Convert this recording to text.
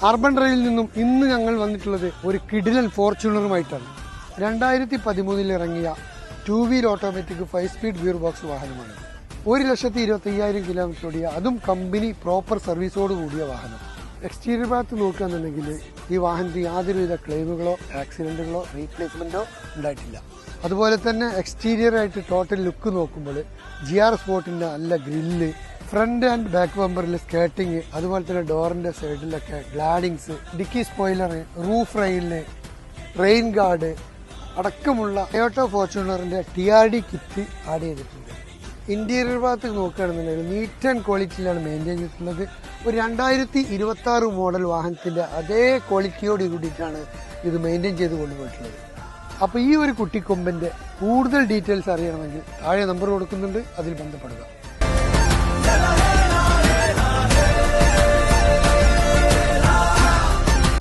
Urban റെയിലിൽ നിന്നും ഇന്ന് ഞങ്ങൾ വന്നിട്ടുള്ളത് ഒരു കിഡിലൻ ഫോർച്യൂണറുമായിട്ടാണ്. 2013 ഇറങ്ങിയ 2 wheel automatic 5 speed gear box വാഹനമാണ്. 1,25,000 കിലോമീറ്റർ ഓടിയ, അതും കമ്പനി പ്രോപ്പർ സർവീസോട് കൂടിയ വാഹനം. എക്സ്റ്റീരിയർ ഭാഗത്ത് നോക്കുകയാണെന്നുണ്ടെങ്കിൽ ഈ വാഹനത്തിന് യാതൊരുവിധ ക്ലെയിമുകളോ ആക്സിഡന്റുകളോ റീപ്ലേസ്മെന്റോ ഉണ്ടായിട്ടില്ല. അതുപോലെ തന്നെ എക്സ്റ്റീരിയർ ആയിട്ട് ടോട്ടൽ ലുക്ക് നോക്കുമ്പോൾ GR സ്പോർട്ടിന്റെ നല്ല ഗ്രില്ല്, ഫ്രണ്ട് ആൻഡ് ബാക്ക് ബമ്പറിൽ സ്കേർട്ടിങ്, അതുപോലെ തന്നെ ഡോറിന്റെ സൈഡിലൊക്കെ ഗ്ലാഡിങ്സ്, ഡിക്കി സ്പോയിലർ, റൂഫ് റെയിലിന് റെയിൻ ഗാർഡ് അടക്കമുള്ള ടൊയോട്ട ഫോർച്യൂണറിന്റെ TRD കിറ്റ് ആഡ് ചെയ്തിട്ടുണ്ട്. ഇന്റീരിയർ ഭാഗത്ത് നോക്കുകയാണെന്നുണ്ടെങ്കിൽ നീറ്റ് ആൻഡ് ക്വാളിറ്റിയിലാണ് മെയിൻറ്റെയിൻ ചെയ്തിട്ടുള്ളത്. ഒരു 2026 മോഡൽ വാഹനത്തിന്റെ അതേ ക്വാളിറ്റിയോട് കൂടിയിട്ടാണ് ഇത് മെയിൻറ്റെയിൻ ചെയ്ത് കൊണ്ടുപോയിട്ടുള്ളത്. അപ്പോൾ ഈ ഒരു കുട്ടിക്കൊമ്പന്റെ കൂടുതൽ ഡീറ്റെയിൽസ് അറിയണമെങ്കിൽ താഴെ നമ്പർ കൊടുക്കുന്നുണ്ട്, അതിൽ ബന്ധപ്പെടുക.